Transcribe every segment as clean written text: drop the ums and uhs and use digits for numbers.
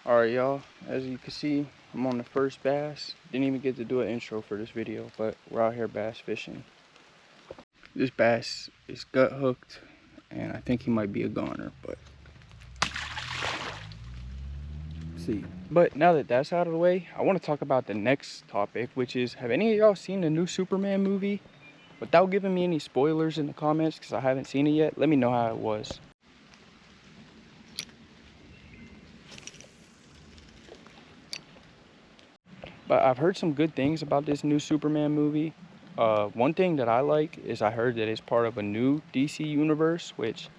Alright y'all, as you can see, I'm on the first bass. Didn't even get to do an intro for this video, but we're out here bass fishing. This bass is gut hooked, and I think he might be a goner, but see. But now that that's out of the way, I want to talk about the next topic, which is, have any of y'all seen the new Superman movie? Without giving me any spoilers in the comments, because I haven't seen it yet, let me know how it was. But I've heard some good things about this new Superman movie. One thing that I like is I heard that it's part of a new DC universe, which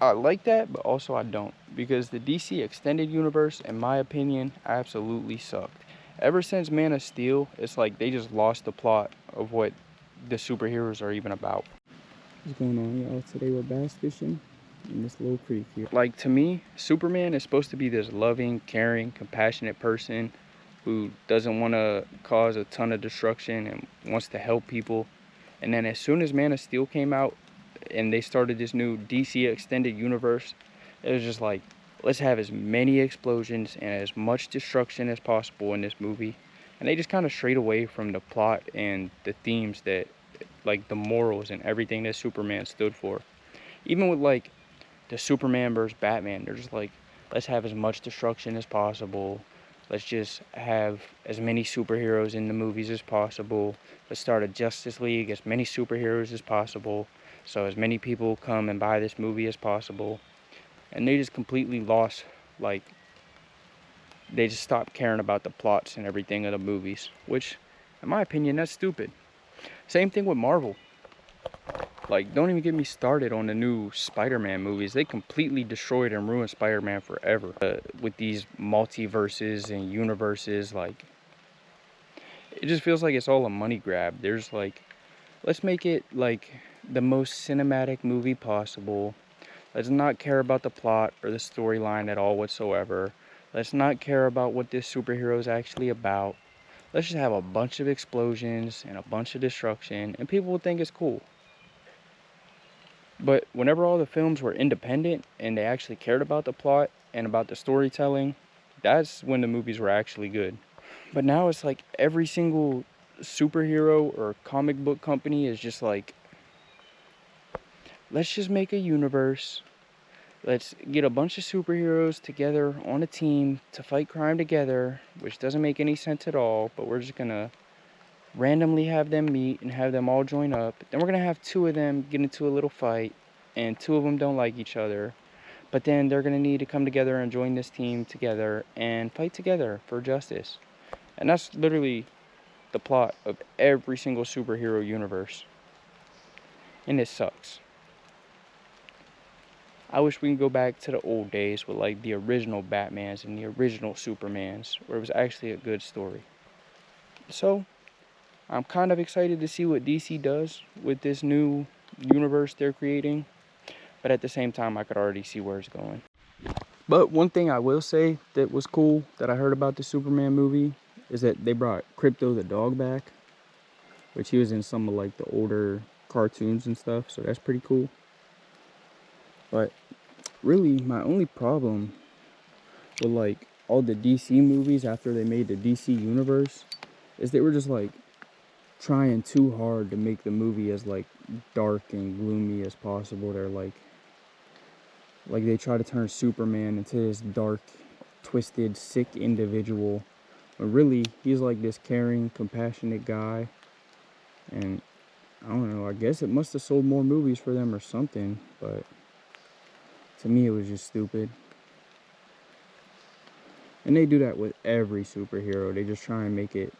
I like that, but also I don't. Because the DC extended universe, in my opinion, absolutely sucked. Ever since Man of Steel, it's like they just lost the plot of what the superheroes are even about. What's going on, y'all? Today we're bass fishing in this little creek here. Like, to me, Superman is supposed to be this loving, caring, compassionate person who doesn't want to cause a ton of destruction and wants to help people. And then as soon as Man of Steel came out and they started this new DC extended universe, it was just like, let's have as many explosions and as much destruction as possible in this movie. And they just kind of strayed away from the plot and the themes that, like, the morals and everything that Superman stood for. Even with like the Superman versus Batman, they're just like, let's have as much destruction as possible. Let's just have as many superheroes in the movies as possible. Let's start a Justice League, as many superheroes as possible, so as many people come and buy this movie as possible. And they just completely lost, like, they just stopped caring about the plots and everything of the movies, which, in my opinion, that's stupid. Same thing with Marvel. Like, don't even get me started on the new Spider-Man movies. They completely destroyed and ruined Spider-Man forever. With these multiverses and universes, like, it just feels like it's all a money grab. There's like, let's make it like the most cinematic movie possible. Let's not care about the plot or the storyline at all whatsoever. Let's not care about what this superhero is actually about. Let's just have a bunch of explosions and a bunch of destruction, and people will think it's cool. But whenever all the films were independent and they actually cared about the plot and about the storytelling, that's when the movies were actually good. But now it's like every single superhero or comic book company is just like, let's just make a universe. Let's get a bunch of superheroes together on a team to fight crime together, which doesn't make any sense at all, but we're just gonna randomly have them meet and have them all join up. Then we're gonna have two of them get into a little fight, and two of them don't like each other, but then they're gonna need to come together and join this team together and fight together for justice. And that's literally the plot of every single superhero universe, and it sucks. I wish we could go back to the old days with like the original Batmans and the original Supermans, where it was actually a good story. So I'm kind of excited to see what DC does with this new universe they're creating, but at the same time, I could already see where it's going. But one thing I will say that was cool that I heard about the Superman movie is that they brought Krypto the dog back, which he was in some of like the older cartoons and stuff, so that's pretty cool. But really, my only problem with like all the DC movies after they made the DC universe is they were just like trying too hard to make the movie as like dark and gloomy as possible. They're like they try to turn Superman into this dark, twisted, sick individual, but really he's like this caring, compassionate guy. And I don't know, I guess it must have sold more movies for them or something, but to me it was just stupid. And they do that with every superhero. They just try and make it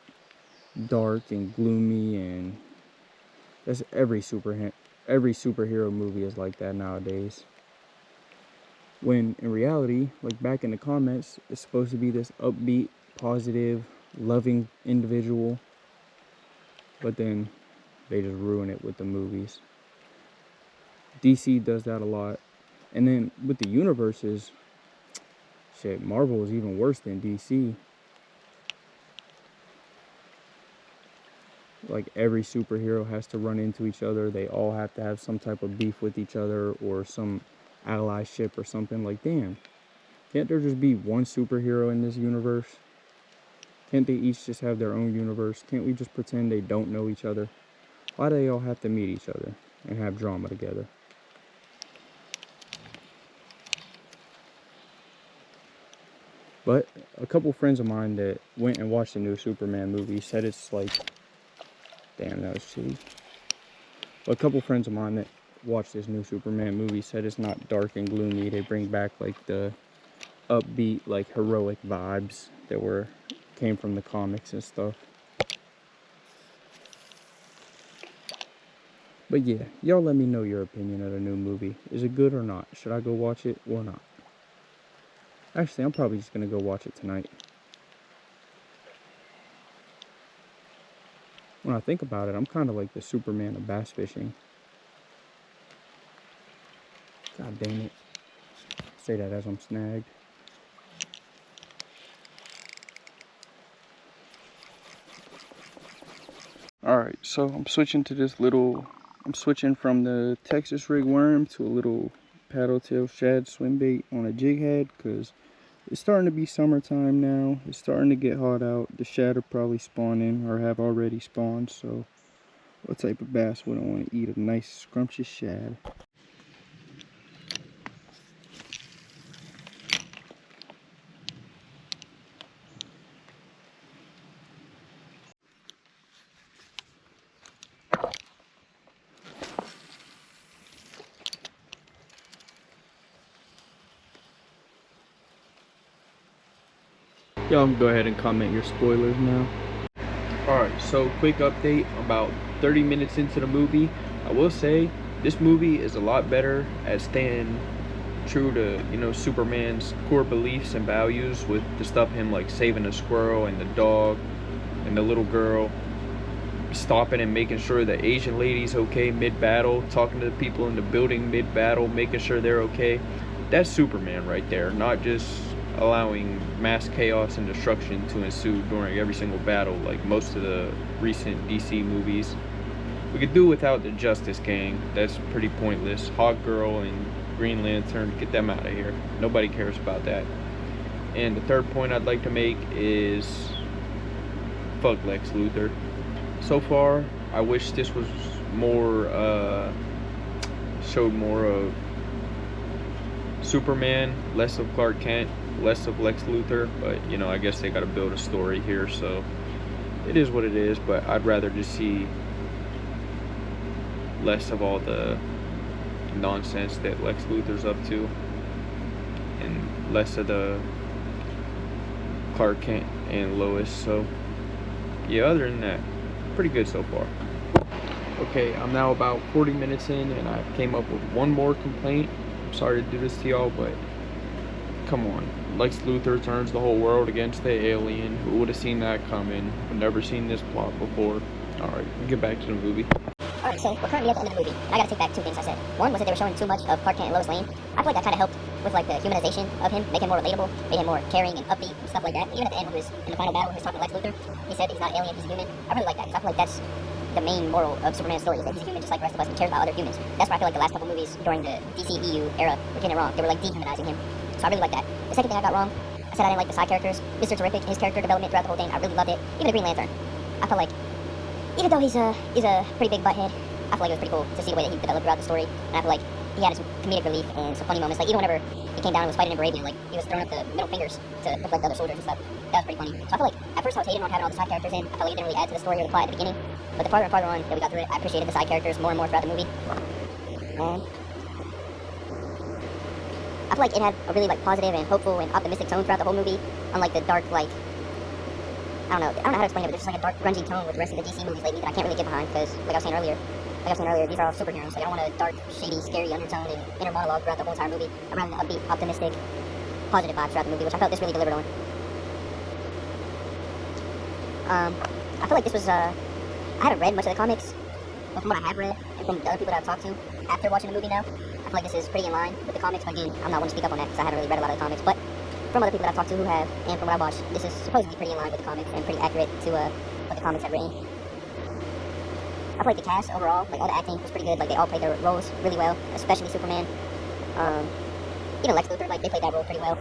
dark and gloomy, and that's every superhero movie is like that nowadays. When in reality, like back in the comments, it's supposed to be this upbeat, positive, loving individual, but then they just ruin it with the movies. DC does that a lot. And then with the universes, shit, Marvel is even worse than DC. Like every superhero has to run into each other. They all have to have some type of beef with each other or some allyship or something. Like, damn, Can't there just be one superhero in this universe? Can't they each just have their own universe? Can't we just pretend they don't know each other? Why do they all have to meet each other and have drama together? But a couple friends of mine that went and watched the new Superman movie said it's like, damn, that was shitty. But a couple friends of mine that watched this new Superman movie said it's not dark and gloomy. They bring back like the upbeat, like heroic vibes that came from the comics and stuff. But yeah, y'all let me know your opinion of the new movie. Is it good or not? Should I go watch it or not? Actually, I'm probably just gonna go watch it tonight. When I think about it, I'm kind of like the Superman of bass fishing. God dang it. Say that as I'm snagged. Alright, so I'm switching from the Texas rig worm to a little paddle tail shad swim bait on a jig head, because it's starting to be summertime now. It's starting to get hot out. The shad are probably spawning or have already spawned, so what type of bass wouldn't want to eat a nice scrumptious shad? Y'all can go ahead and comment your spoilers now. Alright, so quick update, about 30 minutes into the movie. I will say, this movie is a lot better at staying true to, you know, Superman's core beliefs and values, with the stuff him like saving a squirrel and the dog and the little girl, stopping and making sure the Asian lady's okay mid-battle, talking to the people in the building mid-battle, making sure they're okay. That's Superman right there, not just allowing mass chaos and destruction to ensue during every single battle like most of the recent DC movies. We could do without the Justice Gang. That's pretty pointless. Hawkgirl and Green Lantern, get them out of here. Nobody cares about that. And the third point I'd like to make is fuck Lex Luthor. So far, I wish this was more, showed more of Superman, less of Clark Kent, less of Lex Luthor, but you know, I guess they gotta build a story here, so it is what it is. But I'd rather just see less of all the nonsense that Lex Luthor's up to, and less of the Clark Kent and Lois. So yeah, other than that, pretty good so far. Okay, I'm now about 40 minutes in, and I came up with one more complaint. I'm sorry to do this to y'all, but come on. Lex Luthor turns the whole world against the alien. Who would have seen that coming? I've never seen this plot before. Alright, get back to the movie. Alright, so we're currently at the end of the movie, and I gotta take back two things I said. One was that they were showing too much of Clark Kent and Lois Lane. I feel like that kind of helped with like the humanization of him, make him more relatable, made him more caring and upbeat and stuff like that. Even at the end when he was in the final battle when he was talking to Lex Luthor, he said he's not alien, he's a human. I really like that, because I feel like that's the main moral of Superman's story, is that he's a human just like the rest of us and cares about other humans. That's why I feel like the last couple movies during the DCEU era were getting it wrong. They were like dehumanizing him. So I really like that. The second thing I got wrong, I said I didn't like the side characters. Mr. Terrific, his character development throughout the whole thing, I really loved it. Even the Green Lantern, I felt like, even though he's a pretty big butthead, I feel like it was pretty cool to see the way that he developed throughout the story. And I feel like he had some comedic relief and some funny moments. Like even whenever he came down and was fighting in Arabia, like he was throwing up the middle fingers to like the other soldiers and stuff. That was pretty funny. So I feel like at first I was hating on having all the side characters in. I felt like it didn't really add to the story or the plot at the beginning. But the farther and farther on that we got through it, I appreciated the side characters more and more throughout the movie. And I feel like it had a really like positive and hopeful and optimistic tone throughout the whole movie, unlike the dark, like, I don't know how to explain it, but there's just like a dark, grungy tone with the rest of the DC movies lately that I can't really get behind, because like I was saying earlier, these are all superheroes. Like I don't want a dark, shady, scary undertone and inner monologue throughout the whole entire movie. I rather an upbeat, optimistic, positive vibes throughout the movie, which I felt this really delivered on. I feel like this was, I haven't read much of the comics, but from what I have read, and from the other people that I've talked to after watching the movie now, I feel like this is pretty in line with the comics. But again, I'm not one to speak up on that because I haven't really read a lot of the comics. But from other people that I've talked to who have, and from what I watched, this is supposedly pretty in line with the comics and pretty accurate to what the comics have written. I feel like the cast overall, like all the acting was pretty good. Like they all played their roles really well, especially Superman. Even Lex Luthor, like they played that role pretty well.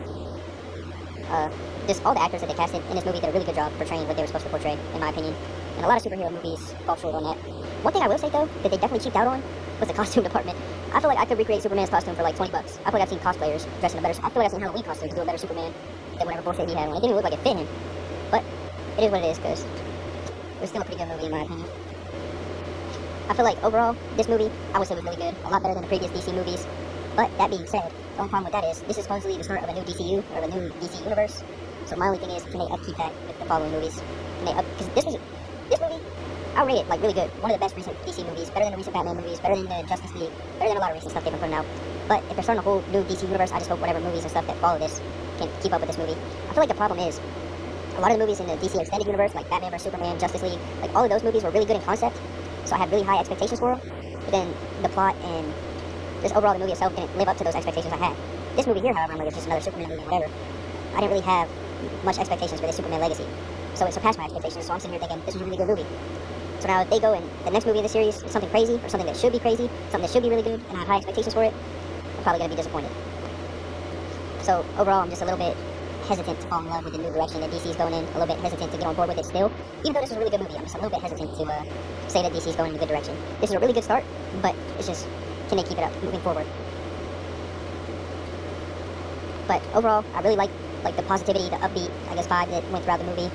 Just all the actors that they casted in this movie did a really good job portraying what they were supposed to portray, in my opinion. And a lot of superhero movies fall short on that. One thing I will say, though, that they definitely cheaped out on was the costume department. I feel like I could recreate Superman's costume for like $20. I feel like I've seen cosplayers dressed in a better... I feel like I've seen Halloween costumes do a better Superman than whatever bullshit he had on. It didn't even look like it fit him. But it is what it is, because it was still a pretty good movie, in my opinion. I feel like, overall, this movie, I would say was really good. A lot better than the previous DC movies. But that being said, the only problem with that is, this is supposedly the start of a new DCU, or a new DC universe. So my only thing is, can they upkeep that with the following movies? Can they because this movie, I rate it like really good. One of the best recent DC movies, better than the recent Batman movies, better than the Justice League, better than a lot of recent stuff they've been putting out. But if they're starting a whole new DC universe, I just hope whatever movies and stuff that follow this can keep up with this movie. I feel like the problem is, a lot of the movies in the DC extended universe, like Batman vs Superman, Justice League, like all of those movies were really good in concept. So I had really high expectations for them. But then the plot and just overall the movie itself didn't live up to those expectations I had. This movie here, however, I'm like, it's just another Superman movie, whatever. I didn't really have much expectations for this Superman legacy. So it surpassed my expectations, so I'm sitting here thinking, this was a really good movie. So now if they go in the next movie in the series, it's something crazy, or something that should be crazy, something that should be really good, and I have high expectations for it, I'm probably going to be disappointed. So overall, I'm just a little bit hesitant to fall in love with the new direction that DC's going in, a little bit hesitant to get on board with it still. Even though this is a really good movie, I'm just a little bit hesitant to say that DC's going in a good direction. This is a really good start, but it's just, can they keep it up moving forward? But overall, I really like the positivity, the upbeat, I guess, vibe that went throughout the movie.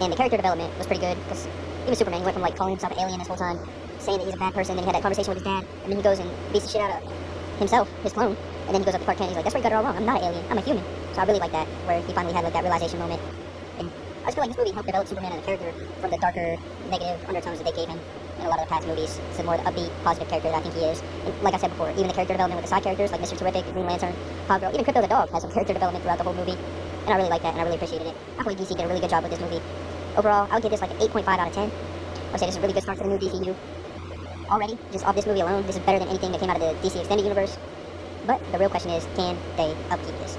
And the character development was pretty good, because even Superman, he went from like calling himself an alien this whole time, saying that he's a bad person, then he had that conversation with his dad, and then he goes and beats the shit out of himself, his clone, and then he goes up to Clark Kent, he's like, that's where you got it all wrong, I'm not an alien, I'm a human. So I really like that, where he finally had like that realization moment. And I just feel like this movie helped develop Superman as a character from the darker, negative undertones that they gave him in a lot of the past movies to more the upbeat, positive character that I think he is. And like I said before, even the character development with the side characters, like Mr. Terrific, Green Lantern, Hawkgirl, even Crypto the dog has some character development throughout the whole movie. And I really like that, and I really appreciated it. I feel like DC did a really good job with this movie. Overall, I would give this like an 8.5 out of 10. I would say this is a really good start for the new DCU. Already, just off this movie alone, this is better than anything that came out of the DC Extended Universe. But the real question is, can they upkeep this?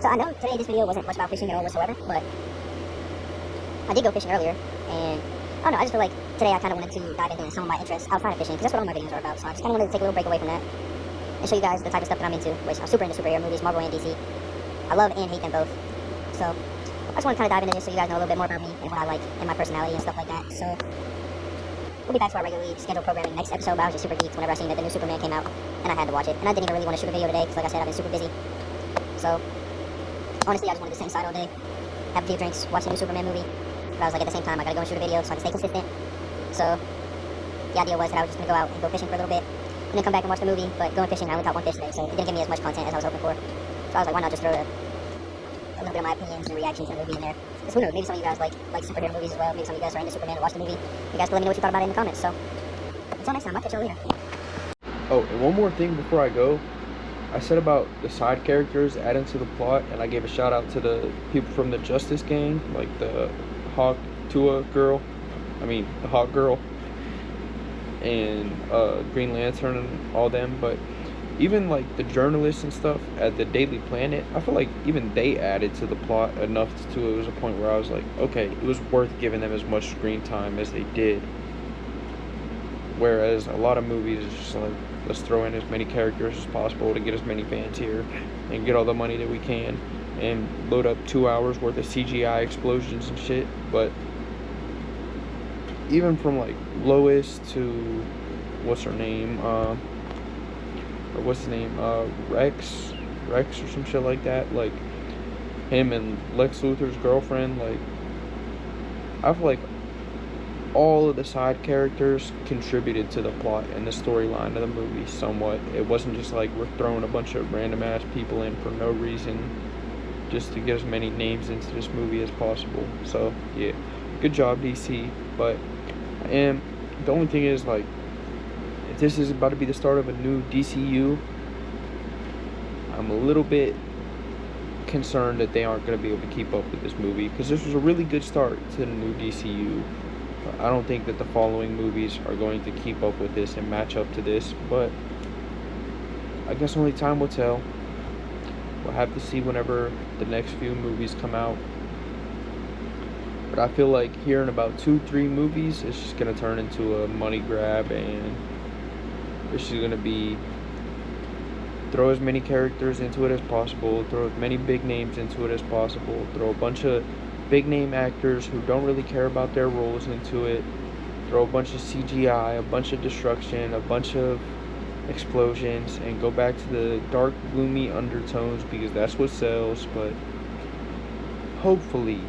So I know today this video wasn't much about fishing at all whatsoever, but I did go fishing earlier, and I don't know, I just feel like today I kind of wanted to dive into some of my interests outside of fishing, because that's what all my videos are about, so I just kind of wanted to take a little break away from that, and show you guys the type of stuff that I'm into, which I'm super into superhero movies, Marvel and DC. I love and hate them both, so I just want to kind of dive into this so you guys know a little bit more about me and what I like and my personality and stuff like that. So we'll be back to our regularly scheduled programming next episode, but I was just super geeked whenever I seen that the new Superman came out, and I had to watch it, and I didn't even really want to shoot a video today, because like I said, I've been super busy. So honestly, I just wanted to sit inside all day, have a few drinks, watch the new Superman movie. But I was like, at the same time, I gotta go and shoot a video so I can stay consistent. So the idea was that I was just gonna go out and go fishing for a little bit, and then come back and watch the movie. But going fishing, I only caught one fish today, so it didn't give me as much content as I was hoping for. So I was like, why not just throw a little bit of my opinions and reactions to the movie in there? Because who knows, maybe some of you guys like superhero movies as well. Maybe some of you guys are into Superman and watch the movie. You guys can let me know what you thought about it in the comments. So until next time, I'll catch y'all later. Oh, and one more thing before I go. I said about the side characters adding to the plot, and I gave a shout out to the people from the Justice Gang, like the Hawk girl, the Hawk Girl, and Green Lantern and all them. But even like the journalists and stuff at the Daily Planet, I feel like even they added to the plot enough to it was a point where I was like, okay, it was worth giving them as much screen time as they did. Whereas a lot of movies is just like, let's throw in as many characters as possible to get as many fans here and get all the money that we can and load up 2 hours worth of CGI explosions and shit. But even from like Lois to what's his name, Rex or some shit like that, like him and Lex Luthor's girlfriend, like I feel like all of the side characters contributed to the plot and the storyline of the movie somewhat. It wasn't just like we're throwing a bunch of random ass people in for no reason just to get as many names into this movie as possible. So yeah, good job DC. But the only thing is, like, if this is about to be the start of a new DCU, I'm a little bit concerned that they aren't going to be able to keep up with this movie, because this was a really good start to the new DCU. I don't think that the following movies are going to keep up with this and match up to this, but I guess only time will tell. We'll have to see whenever the next few movies come out. But I feel like here in about 2-3 movies, it's just going to turn into a money grab, and it's just going to be throw as many characters into it as possible, throw as many big names into it as possible, throw a bunch of big name actors who don't really care about their roles into it, throw a bunch of CGI, a bunch of destruction, a bunch of explosions, and go back to the dark, gloomy undertones because that's what sells. But hopefully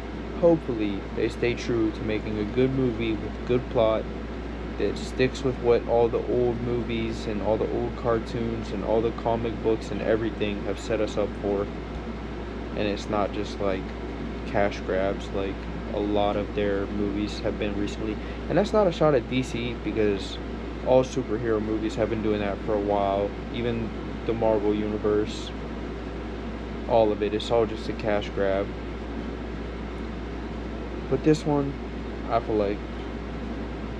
they stay true to making a good movie with good plot that sticks with what all the old movies and all the old cartoons and all the comic books and everything have set us up for, and it's not just like cash grabs like a lot of their movies have been recently. And that's not a shot at DC, because all superhero movies have been doing that for a while. Even the Marvel universe, all of it's all just a cash grab. But this one, I feel like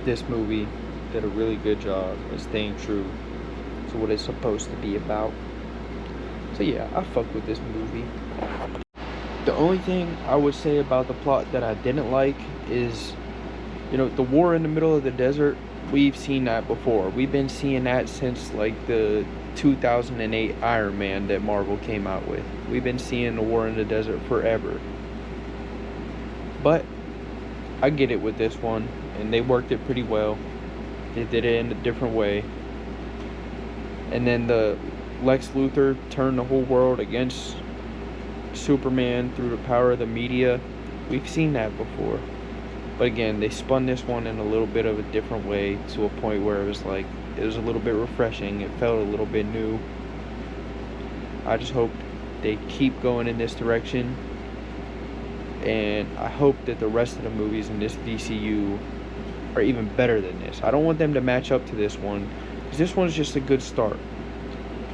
this movie did a really good job of staying true to what it's supposed to be about. So yeah, I fuck with this movie. The only thing I would say about the plot that I didn't like is, the war in the middle of the desert. We've seen that before. We've been seeing that since like the 2008 Iron Man that Marvel came out with. We've been seeing the war in the desert forever. But I get it with this one, and they worked it pretty well. They did it in a different way. And then the Lex Luthor turned the whole world against Superman through the power of the media. We've seen that before. But again, they spun this one in a little bit of a different way, to a point where it was a little bit refreshing. It felt a little bit new. I just hope they keep going in this direction. And I hope that the rest of the movies in this DCU are even better than this. I don't want them to match up to this one, because this one's just a good start.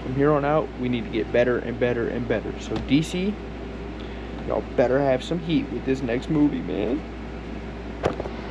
From here on out, we need to get better and better and better. So DC, y'all better have some heat with this next movie, man.